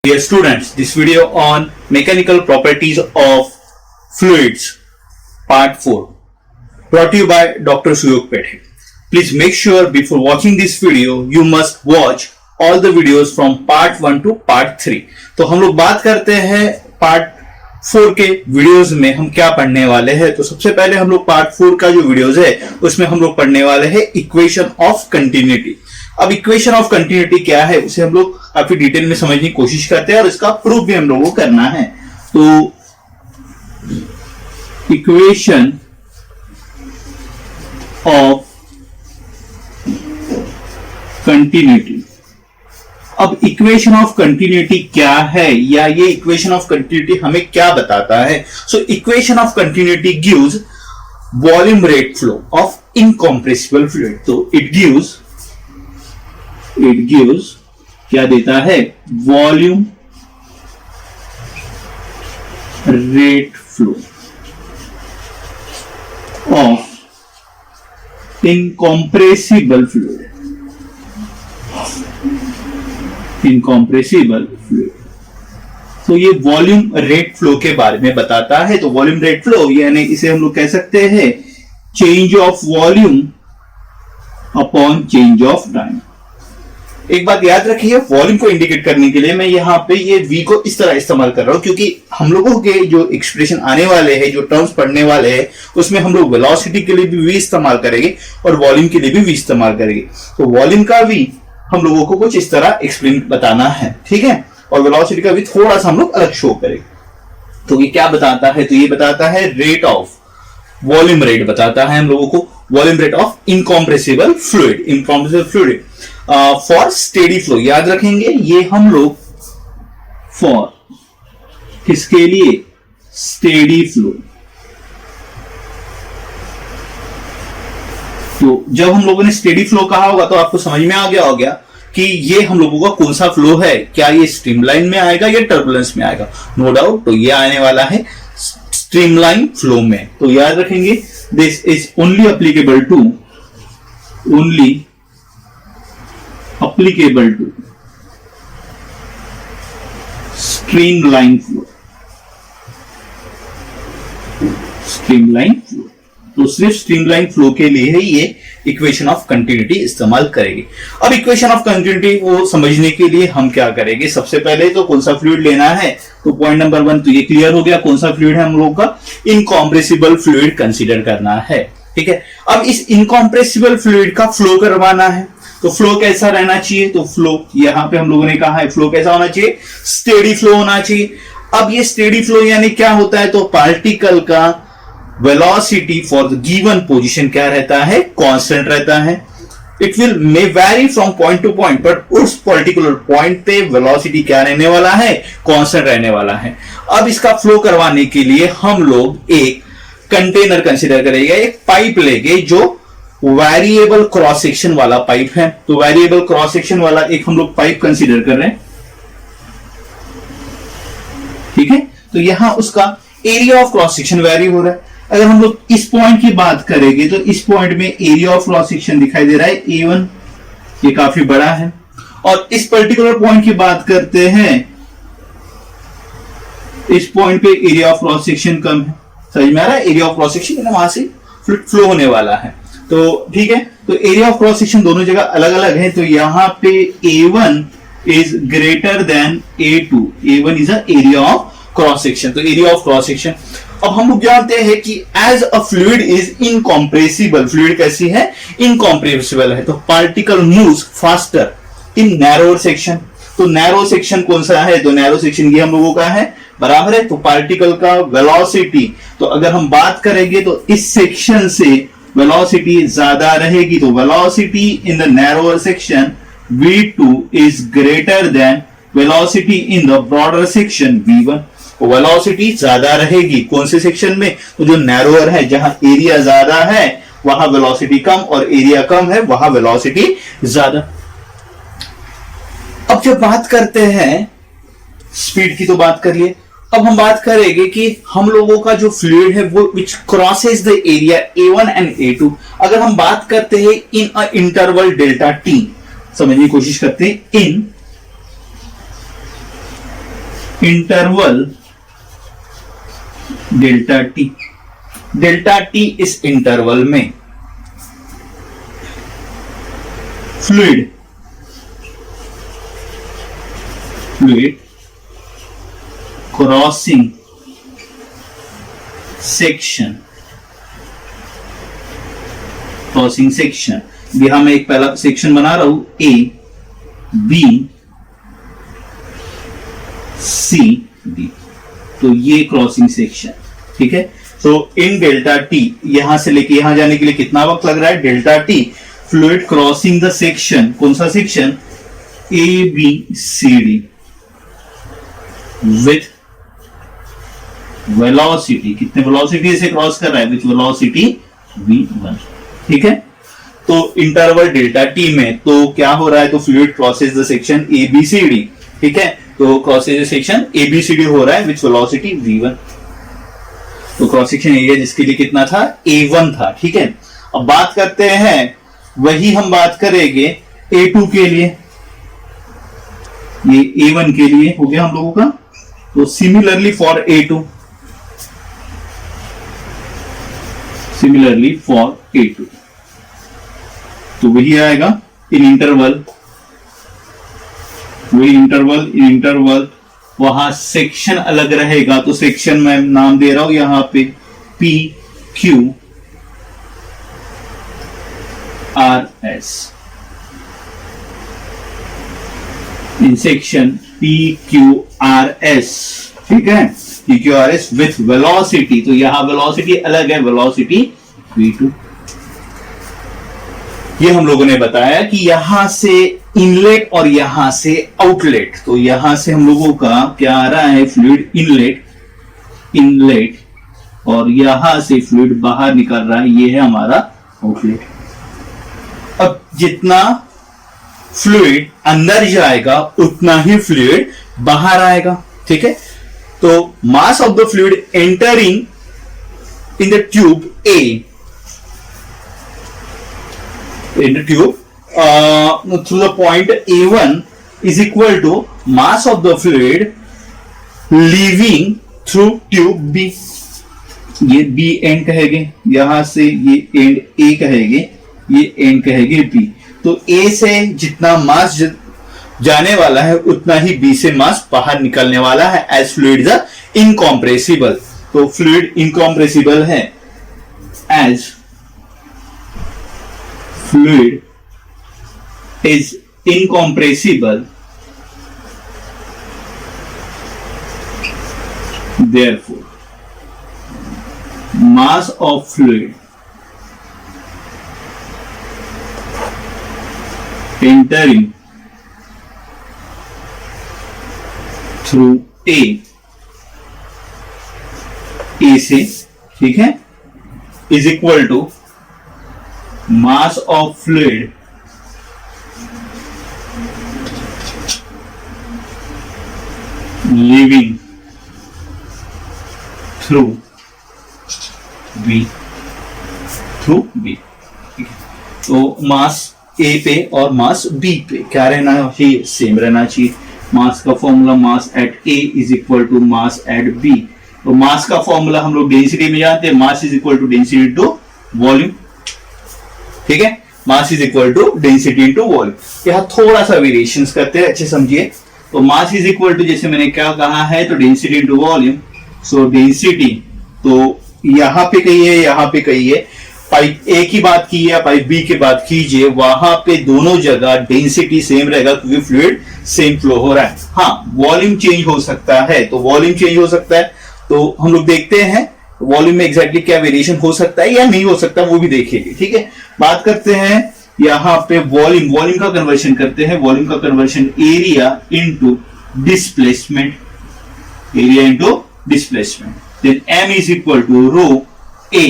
Dear students, this video on mechanical properties of fluids, part 4, brought to you by Dr. Suyog Pethe. Please make sure before watching this video, you must watch all the videos from part 1 to part 3. तो हम लोग बात करते हैं part 4 के videos में हम क्या पढ़ने वाले हैं. तो सबसे पहले हम लोग part 4 का जो वीडियोस है उसमें हम लोग पढ़ने वाले हैं इक्वेशन ऑफ कंटिन्यूटी. अब इक्वेशन ऑफ कंटिन्यूटी क्या है उसे हम लोग काफी डिटेल में समझने की कोशिश करते हैं और इसका प्रूफ भी हम लोगों को करना है. तो इक्वेशन ऑफ कंटिन्यूटी. अब इक्वेशन ऑफ कंटिन्यूटी क्या है या ये इक्वेशन ऑफ कंटिन्यूटी हमें क्या बताता है. So equation of continuity gives volume rate flow of incompressible fluid. तो इट गिव्स क्या देता है, volume rate flow of incompressible fluid. तो ये वॉल्यूम रेट फ्लो के बारे में बताता है. तो वॉल्यूम रेट फ्लो यानी इसे हम लोग कह सकते हैं change of volume upon change of time. एक बात याद रखिए, वॉल्यूम को इंडिकेट करने के लिए मैं यहां पे ये v को इस तरह इस्तेमाल कर रहा हूं क्योंकि हम लोगों के जो एक्सप्रेशन आने वाले हैं, जो टर्म्स पढ़ने वाले हैं, उसमें हम लोग वेलोसिटी के लिए भी v इस्तेमाल करेंगे और वॉल्यूम के लिए भी v इस्तेमाल करेंगे. तो वॉल्यूम का v हम लोगों को कुछ इस तरह एक्सप्लेन बताना है, ठीक है, और वेलोसिटी का v थोड़ा सा हम लोग अलग शो करेंगे. तो ये क्या बताता है, तो ये बताता है रेट ऑफ वॉल्यूम रेट बताता है हम लोगों को volume rate of incompressible fluid for steady flow. याद रखेंगे ये हम लोग फॉर किसके लिए, स्टेडी फ्लो. तो जब हम लोगों ने स्टेडी फ्लो कहा होगा तो आपको समझ में आ गया होगा कि ये हम लोगों का कौन सा फ्लो है, क्या ये स्ट्रीमलाइन में आएगा या टर्बुलेंस में आएगा. नो डाउट तो ये आने वाला है स्ट्रीमलाइन फ्लो में. तो याद रखेंगे this is only applicable to streamline flow. तो सिर्फ स्ट्रीमलाइन फ्लो के लिए ही ये इक्वेशन ऑफ कंटिन्यूटी इस्तेमाल करेंगे. अब इक्वेशन ऑफ कंटिन्यूटी को समझने के लिए हम क्या करेंगे, सबसे पहले तो कौन सा फ्लूइड लेना है. तो पॉइंट नंबर 1 तो ये क्लियर हो गया, कौन सा फ्लूइड है हम लोगों का, इनकॉम्प्रेसिबल फ्लूइड कंसीडर करना है, ठीक है. अब इस इनकॉम्प्रेसिबल फ्लूइड का फ्लो करवाना है. तो फ्लो कैसा रहना चाहिए, तो फ्लो यहां पे हम लोगों ने कहा है फ्लो कैसा होना चाहिए, स्टेडी फ्लो होना चाहिए. अब ये स्टेडी फ्लो यानी क्या होता है, तो पार्टिकल का velocity for the given position क्या रहता है, कांस्टेंट रहता है. It will may vary from point to point, but उस पर्टिकुलर पॉइंट पे वेलोसिटी क्या रहने वाला है, कांस्टेंट रहने वाला है. अब इसका फ्लो करवाने के लिए हम लोग एक कंटेनर कंसीडर करेंगे, एक पाइप लेंगे जो वेरिएबल क्रॉस सेक्शन वाला पाइप है. तो वेरिएबल क्रॉस सेक्शन वाला एक हम लोग पाइप कंसीडर कर रहे हैं, ठीक है. तो यहां उसका area of cross section very हो रहा है. अगर हम लोग इस पॉइंट की बात करेंगे तो इस पॉइंट में एरिया ऑफ क्रॉस सेक्शन दिखाई दे रहा है A1, ये काफी बड़ा है. और इस पर्टिकुलर पॉइंट की बात करते हैं, इस पॉइंट पे एरिया ऑफ क्रॉस सेक्शन कम है. समझ में आ रहा है, एरिया ऑफ क्रॉस सेक्शन वहां से फ्लो होने वाला है. तो ठीक है, तो एरिया ऑफ क्रॉस सेक्शन दोनों जगह अलग अलग है. तो यहां पे A1 is greater than A2. A1 is a area of cross section. तो एरिया ऑफ क्रॉस सेक्शन. अब हम लोग जानते हैं कि as a fluid is incompressible. Fluid कैसी है, इनकॉम्प्रेसिबल है. तो particle moves faster in narrower section. तो नैरो सेक्शन कौन सा है, तो नैरो सेक्शन ये हम लोगों का है, बराबर है. तो पार्टिकल का वेलोसिटी, तो अगर हम बात करेंगे तो इस सेक्शन से वेलोसिटी ज्यादा रहेगी. तो velocity in the narrower section V2 is greater then velocity in the broader section V1. Velocity ज्यादा रहेगी कौन से सेक्शन में, तो जो नैरोअर है, जहां एरिया ज्यादा है वहां वेलोसिटी कम, और एरिया कम है वहां वेलोसिटी ज्यादा. अब जब बात करते हैं स्पीड की तो बात करिए. अब हम बात करेंगे कि हम लोगों का जो फ्लूइड है वो which crosses the area A1 and A2. अगर हम बात करते हैं in a interval delta t, समझने की कोशिश करते हैं, in interval delta t, delta t इस इंटरवल में fluid crossing section, crossing section, यहां मैं एक पहला सेक्शन बना रहा हूं, ए बी सी डी, तो ये क्रॉसिंग सेक्शन, ठीक है। तो इन डेल्टा टी, यहां से लेके यहां जाने के लिए कितना वक्त लग रहा है, delta T fluid crossing the section, कौन सा section, A B C D with velocity, कितने वेलोसिटी से क्रॉस कर रहा है, विथ वेलोसिटी v1, ठीक है। तो इंटरवल डेल्टा टी में तो क्या हो रहा है, तो fluid crosses the section A B C D, ठीक है। तो crosses the section A B C D हो रहा है विथ वेलोसिटी v1। तो क्रॉस सेक्शन एरिया जिसके लिए कितना था, a1 था, ठीक है। अब बात करते हैं, वही हम बात करेंगे a2 के लिए, ये a1 के लिए हो गया हम लोगों का। तो similarly for a2, similarly for a2, तो वही आएगा इन इंटरवल, वही इंटरवल, इन इंटरवल वहां सेक्शन अलग रहेगा, तो सेक्शन मैं नाम दे रहा हूं यहां पे P Q R S, in section P Q R S, ठीक है, P Q R S with velocity, तो यहां वेलोसिटी अलग है, वेलोसिटी v2। ये हम लोगों ने बताया कि यहां से इनलेट और यहां से आउटलेट, तो यहां से हम लोगों का क्या आ रहा है, फ्लूइड इनलेट, इनलेट, और यहां से फ्लूइड बाहर निकल रहा है, ये है हमारा आउटलेट। अब जितना फ्लूइड अंदर जाएगा उतना ही फ्लूइड बाहर आएगा, ठीक है। तो mass of the fluid entering in the tube A, in the tube through the point A1 is equal to mass of the fluid leaving through tube B, ये B end कहेंगे, यहां से ये end A कहेंगे, ये end कहेंगे B। तो A से जितना मास जाने वाला है उतना ही B से मास बाहर निकलने वाला है, as fluid is incompressible, तो fluid incompressible है, as fluid is incompressible, therefore mass of fluid entering through A से, ठीक है, is equal to mass of fluid leaving through B, through B, ठीक है। तो मास A पे और मास B पे क्या रहना चाहिए, सेम रहना चाहिए। मास का formula mass at A is equal to mass at B, तो मास का फॉर्मूला हम लोग डेंसिटी में जानते हैं, mass is equal to density to volume, ठीक है, mass is equal to density into volume. यहां थोड़ा सा वेरिएशंस करते हैं, अच्छे समझिए। तो मास इज इक्वल टू, जैसे मैंने क्या कहा है, तो डेंसिटी इनटू वॉल्यूम, सो डेंसिटी तो यहां पे कही है, यहां पे कही है, पाइप ए की बात की है, पाइप बी की बात कीजिए, वहां पे दोनों जगह डेंसिटी सेम रहेगा क्योंकि फ्लूइड सेम फ्लो हो रहा है। हाँ, वॉल्यूम चेंज हो सकता है, तो वॉल्यूम चेंज हो सकता है, तो हम लोग देखते हैं वॉल्यूम में एग्जैक्टली क्या वेरिएशन हो सकता है या नहीं हो सकता, वो भी देखेंगे, ठीक है। बात करते हैं यहां पे वॉल्यूम, वॉल्यूम का कन्वर्शन करते हैं, वॉल्यूम का conversion area into displacement, area into displacement, then m is equal to rho a।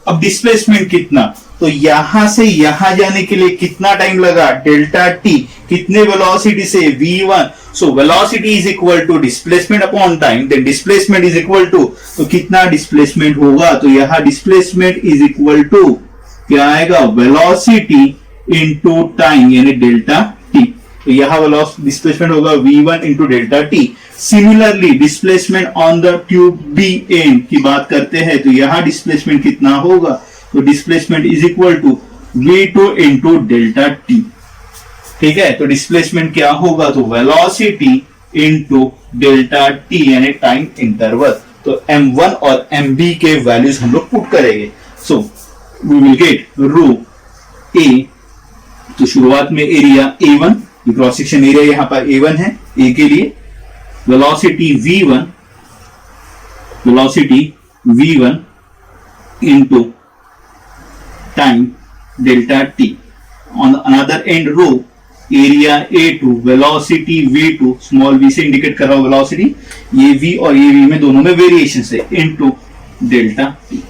अब डिस्प्लेसमेंट कितना, तो यहां से यहां जाने के लिए कितना टाइम लगा, डेल्टा टी, कितने वेलोसिटी से, v1, so velocity is equal to displacement upon time, then displacement is equal to, तो कितना डिस्प्लेसमेंट होगा, तो यहां डिस्प्लेसमेंट इज इक्वल टू क्या आएगा, वेलोसिटी इनटू टाइम, यानी डेल्टा टी। तो यहां डिस्प्लेसमेंट होगा v1 into delta T, similarly displacement on the tube B end की बात करते हैं तो यहां डिस्प्लेसमेंट कितना होगा, तो displacement is equal to v2 into delta T. ठीक है, तो डिस्प्लेसमेंट क्या होगा, तो वेलोसिटी इंटू डेल्टा टी यानी टाइम इंटरवल। तो m1 और mb के वैल्यूज हम लोग पुट करेंगे। सो वी विल गेट रो ए, तो शुरुआत में area A1, cross section area यहां पर A1 है, A के लिए velocity V1 into time delta T. On another end rho area A2, velocity V2, small v से इंडिकेट कर रहा हूं वेलोसिटी, ये v और ये v में दोनों में वेरिएशन है, into delta T.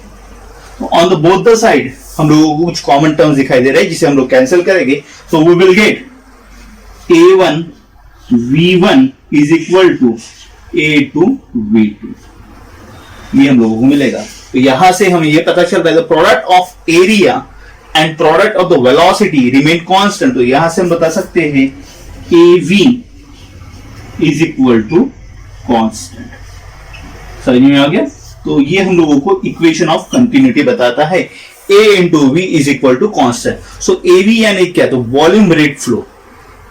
On the both the side हम लोगों को कुछ कॉमन टर्म्स दिखाई दे रहे हैं जिसे हम लोग कैंसिल करेंगे। तो we will get A1 V1 is equal to A2 V2, ये हम लोगों को मिलेगा। तो यहां से हमें यह पता चलता है product of area and product of the velocity remain constant. तो यहां से हम बता सकते हैं AV is equal to constant. समझ में आ गया? तो ये हम लोगों को इक्वेशन ऑफ कंटिन्यूटी बताता है, A into V is equal to constant. So AV यानी क्या, तो वॉल्यूम रेट फ्लो।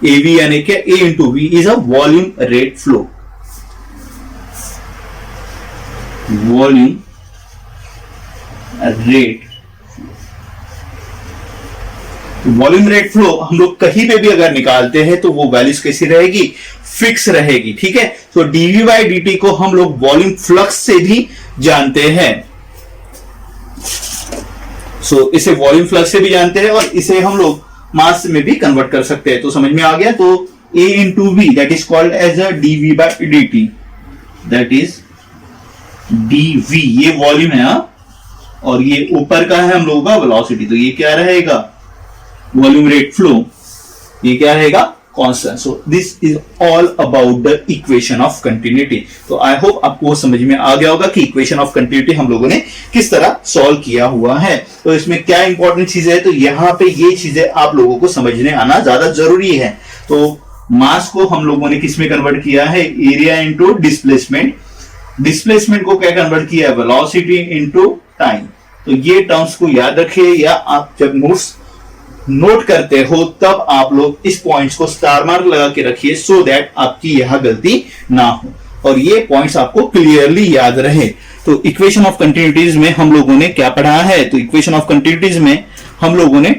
AV यानी क्या, A into V is a volume rate flow, volume rate. Volume rate flow हम लोग कहीं पे भी अगर निकालते हैं तो वो वैल्यूज कैसी रहेगी, फिक्स रहेगी। ठीक है, तो dv बाई dt को हम लोग वॉल्यूम फ्लक्स से भी जानते हैं। सो इसे वॉल्यूम फ्लक्स से भी जानते हैं और इसे हम लोग मास में भी कन्वर्ट कर सकते हैं। तो समझ में आ गया? तो A into V that is called as a dv by dt, that is dv, ये वॉल्यूम है और ये ऊपर का है हम लोगों का वेलोसिटी। तो ये क्या रहेगा, वॉल्यूम रेट फ्लो, ये क्या रहेगा, constant. So this is all about the equation of continuity. तो आई होप आपको समझ में आ गया होगा कि इक्वेशन ऑफ कंटिन्यूटी हम लोगों ने किस तरह सॉल्व किया हुआ है। तो इसमें क्या इंपॉर्टेंट चीजें है, तो यहां पे ये चीजें आप लोगों को समझने आना ज्यादा जरूरी है। तो मास को हम लोगों ने किस में कन्वर्ट किया है, एरिया इंटू डिस्प्लेसमेंट। डिस्प्लेसमेंट को क्या कन्वर्ट किया है, वेलोसिटी इंटू टाइम। तो ये टर्म्स को याद रखिए, या आप जब नोट्स नोट करते हो तब आप लोग इस पॉइंट्स को स्टार मार्क लगा के रखिए, सो दैट आपकी यह गलती ना हो और ये पॉइंट्स आपको क्लियरली याद रहे। तो इक्वेशन ऑफ कंटिन्यूटीज में हम लोगों ने क्या पढ़ा है, तो इक्वेशन ऑफ कंटिन्यूटीज में हम लोगों ने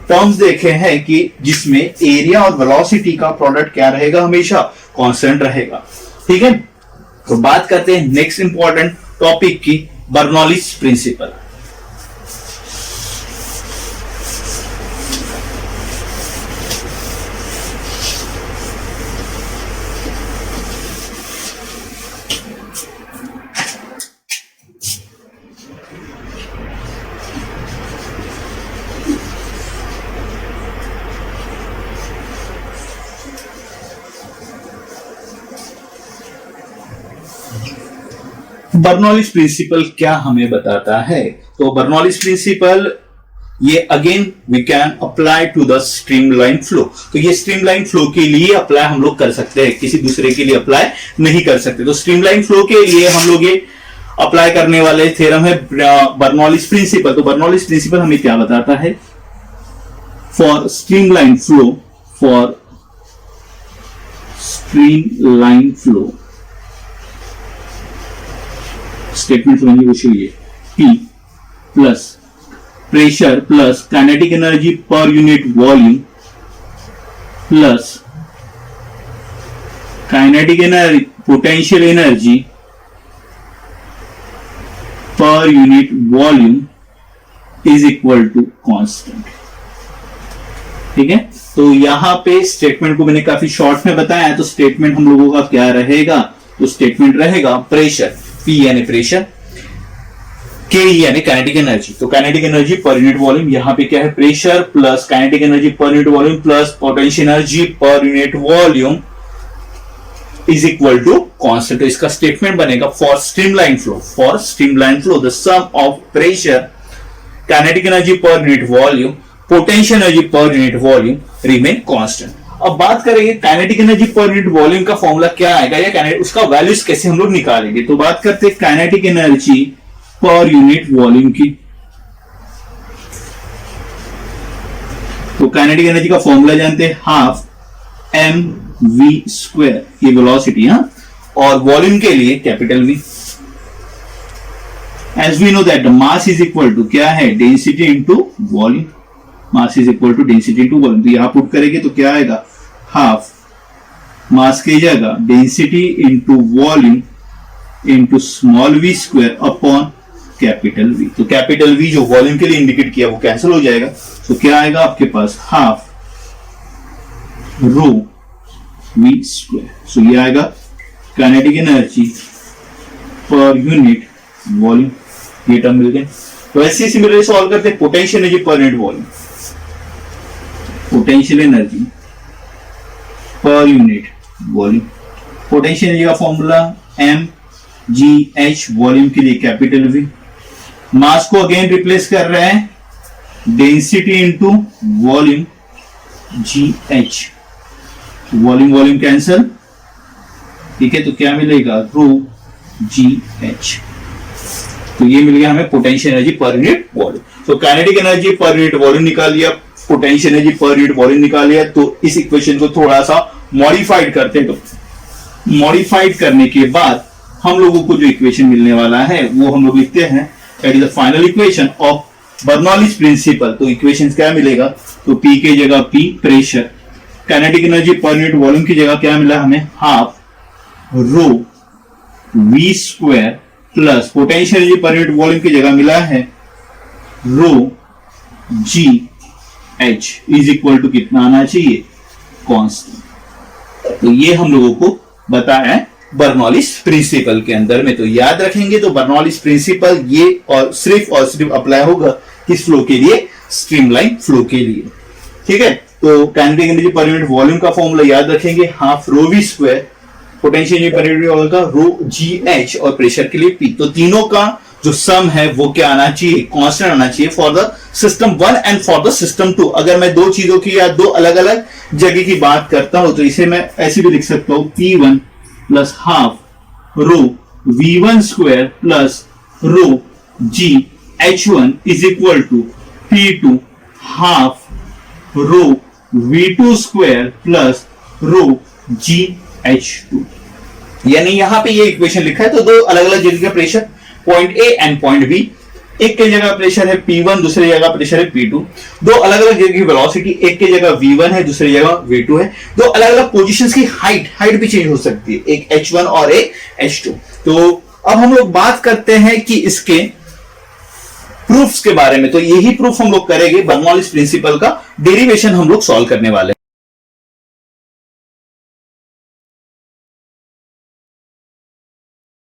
टर्म्स देखे हैं कि जिसमें एरिया और वेलोसिटी का प्रोडक्ट क्या रहेगा, हमेशा कांस्टेंट रहेगा। ठीक है, तो बात करते हैं नेक्स्ट इंपॉर्टेंट टॉपिक की, बर्नौलीज प्रिंसिपल। बर्नौलीज प्रिंसिपल क्या हमें बताता है, तो बर्नौलीज प्रिंसिपल ये again we can apply to the streamline flow. तो ये स्ट्रीमलाइन फ्लो के लिए अप्लाई हम लोग कर सकते हैं, किसी दूसरे के लिए अप्लाई नहीं कर सकते। तो स्ट्रीमलाइन फ्लो के लिए हम लोग ये अप्लाई करने वाले थ्योरम है बर्नौलीज प्रिंसिपल। तो बर्नौलीज प्रिंसिपल हमें क्या बताता है, फॉर स्ट्रीमलाइन फ्लो स्टेटमेंट समझिए कुछ ये, P plus pressure plus kinetic energy per unit volume plus kinetic energy potential energy per unit volume is equal to constant. ठीक है, तो यहां पे स्टेटमेंट को मैंने काफी शॉर्ट में बताया, तो स्टेटमेंट हम लोगों का क्या रहेगा, तो स्टेटमेंट रहेगा प्रेशर, P यानी प्रेशर, K यानी काइनेटिक एनर्जी। तो kinetic energy per unit volume, यहां पे क्या है, pressure plus kinetic energy per unit volume plus potential energy per unit volume is equal to constant. तो इसका स्टेटमेंट बनेगा for streamline flow the sum of pressure, kinetic energy per unit volume, potential energy per unit volume remain constant. अब बात करेंगे kinetic energy per unit volume का formula क्या आएगा या उसका वैल्यूज कैसे हम लोग निकालेंगे। तो बात करते हैं kinetic energy per unit volume की। तो काइनेटिक एनर्जी का फॉर्मूला जानते हैं, हाफ एम वी स्क्वायर, ये वेलोसिटी, हाँ, और वॉल्यूम के लिए capital V. As we know that mass is equal to क्या है, density into volume. Mass is equal to density into volume. तो यहां पुट करेंगे तो क्या आएगा, हाफ मास की जगह density into volume into small V square upon capital V. तो कैपिटल वी जो वॉल्यूम के लिए इंडिकेट किया वो कैंसिल हो जाएगा। तो क्या आएगा आपके पास, half rho we square. So ये आएगा kinetic energy per unit volume, ये टर्म मिल गए। तो ऐसे सिमिलरली सॉल्व करते हैं potential energy per unit volume. Potential energy per unit volume, potential energy का formula m g h, volume के लिए कैपिटल वी। मास को अगेन रिप्लेस कर रहे हैं, डेंसिटी इंटू वॉल्यूम जी एच, वॉल्यूम वॉल्यूम कैंसल, ठीक है। तो क्या मिलेगा, रो जी एच। तो ये मिल गया हमें potential energy per unit volume. तो kinetic energy per unit volume निकाल लिया, potential energy per unit volume निकाल लिया। तो इस इक्वेशन को थोड़ा सा मॉडिफाइड करते हैं। तो मॉडिफाइड करने के बाद हम लोगों को जो इक्वेशन मिलने वाला है वो हम लोग लिखते हैं, that is the final equation of Bernoulli's principle. तो इक्वेशन क्या मिलेगा, तो P की जगह P pressure, kinetic energy per unit volume की जगह क्या मिला हमें, half rho we square plus potential energy per unit volume की जगह मिला है rho g h is equal to कितना आना चाहिए, कांस्टेंट। तो ये हम लोगों को बताया है बर्नौलीज प्रिंसिपल के अंदर में। तो याद रखेंगे, तो बर्नौलीज प्रिंसिपल ये और सिर्फ अप्लाई होगा किस फ्लो के लिए, स्ट्रीमलाइन फ्लो के लिए, ठीक है। तो kinetic energy per unit volume का फॉर्मूला याद रखेंगे, half rho we square, potential energy per unit volume का रो जी एच, और प्रेशर के लिए पी। तो तीनों का जो सम है वो क्या आना चाहिए, कांस्टेंट आना चाहिए for the system 1 and for the system 2। अगर मैं दो चीजों की या दो अलग अलग जगह की बात करता हूं तो इसे मैं ऐसे भी लिख सकता हूं, P1 plus half rho V1 square plus rho G H1 is equal to P2 half rho V2 square plus rho G H2। यानी यहां पे ये इक्वेशन लिखा है। तो दो अलग अलग जगह का pressure, point A and point B, एक की जगह प्रेशर है P1, दूसरी जगह प्रेशर है P2। दो अलग अलग जगह की वेलोसिटी, एक की जगह V1 है, दूसरी जगह V2 है। दो अलग अलग पोजीशंस की हाइट भी चेंज हो सकती है, एक H1 और एक H2। तो अब हम लोग बात करते हैं कि इसके प्रूफ्स के बारे में। तो यही प्रूफ हम लोग करेंगे, बर्नौलीज प्रिंसिपल का डेरिवेशन हम लोग सॉल्व करने वाले हैं।